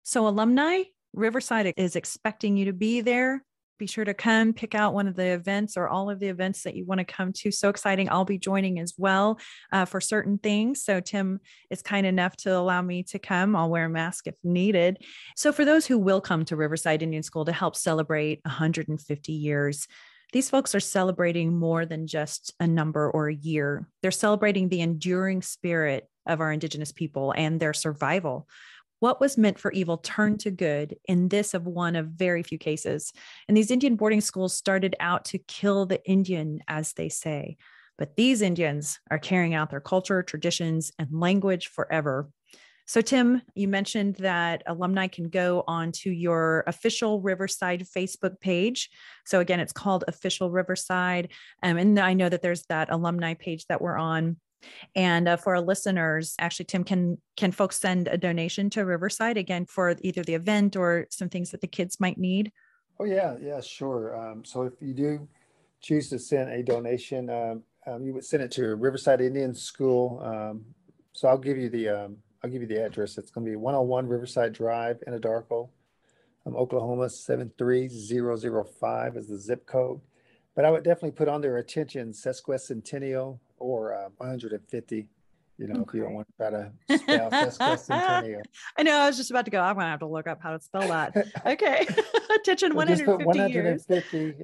So alumni, Riverside is expecting you to be there be sure to come pick out one of the events or all of the events that you want to come to. So exciting. I'll be joining as well for certain things. So Tim is kind enough to allow me to come. I'll wear a mask if needed. So for those who will come to Riverside Indian School to help celebrate 150 years, these folks are celebrating more than just a number or a year. They're celebrating the enduring spirit of our Indigenous people and their survival. What was meant for evil turned to good in this of one of very few cases. And these Indian boarding schools started out to kill the Indian, as they say. But these Indians are carrying out their culture, traditions, and language forever. So, Tim, you mentioned that alumni can go onto your official Riverside Facebook page. So again, it's called Official Riverside. And I know that there's that alumni page that we're on. And for our listeners, actually, Tim, can folks send a donation to Riverside again for either the event or some things that the kids might need? Oh, yeah, sure. So if you do choose to send a donation, you would send it to Riverside Indian School. So I'll give you the address. It's going to be 101 Riverside Drive, Anadarko, Oklahoma 73005 is the zip code. But I would definitely put on their attention sesquicentennial or 150. If you don't want to try to spell sesquicentennial. I know. I was just about to go. I'm going to have to look up how to spell that. Okay. Attention, 150 just put 150 years.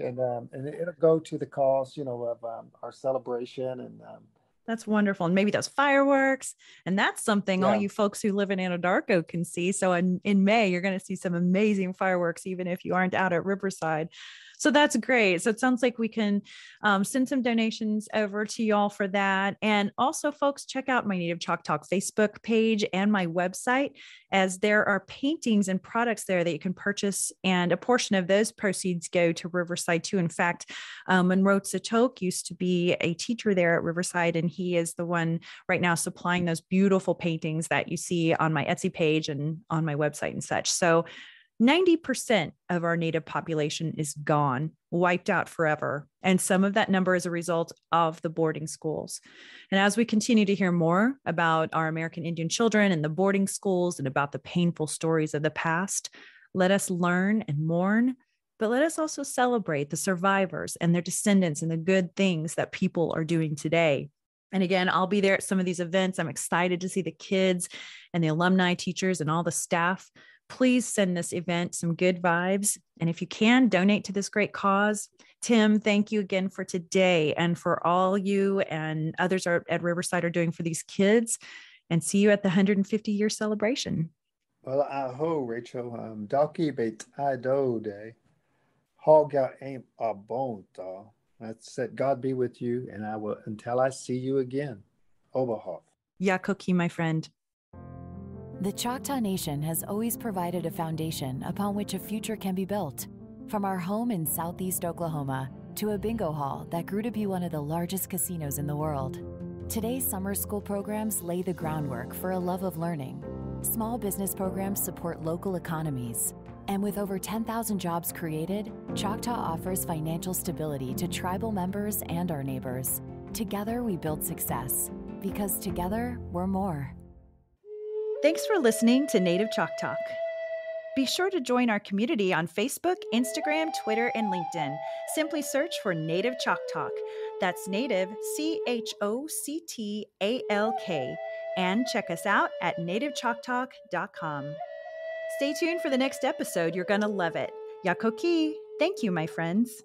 and it'll go to the cause, of our celebration and. That's wonderful. And maybe those fireworks. And that's something all you folks who live in Anadarko can see. So in May, you're going to see some amazing fireworks, even if you aren't out at Riverside. So that's great. So it sounds like we can send some donations over to y'all for that. And also, folks, check out my Native Chalk Talk Facebook page and my website, as there are paintings and products there that you can purchase. And a portion of those proceeds go to Riverside too. In fact, Monroe Satok used to be a teacher there at Riverside, and he is the one right now supplying those beautiful paintings that you see on my Etsy page and on my website and such. So 90% of our Native population is gone, wiped out forever. And some of that number is a result of the boarding schools. And as we continue to hear more about our American Indian children and the boarding schools and about the painful stories of the past, let us learn and mourn, but let us also celebrate the survivors and their descendants and the good things that people are doing today. And again, I'll be there at some of these events. I'm excited to see the kids and the alumni, teachers, and all the staff. Please send this event some good vibes. And if you can, donate to this great cause. Tim, thank you again for today and for all you and others at Riverside are doing for these kids. And see you at the 150-year celebration. Well, aho, Rachel. Daki beit ido day. Hoga aim a bonta. That's it. God be with you, and I will until I see you again. Oberhof. Yeahquo, my friend. The Choctaw Nation has always provided a foundation upon which a future can be built. From our home in southeast Oklahoma to a bingo hall that grew to be one of the largest casinos in the world. Today's summer school programs lay the groundwork for a love of learning. Small business programs support local economies. And with over 10,000 jobs created, Choctaw offers financial stability to tribal members and our neighbors. Together we build success, because together we're more. Thanks for listening to Native Chalk Talk. Be sure to join our community on Facebook, Instagram, Twitter, and LinkedIn. Simply search for Native Chalk Talk. That's Native, CHOCTALK. And check us out at nativechalktalk.com. Stay tuned for the next episode. You're going to love it. Yeahquo. Thank you, my friends.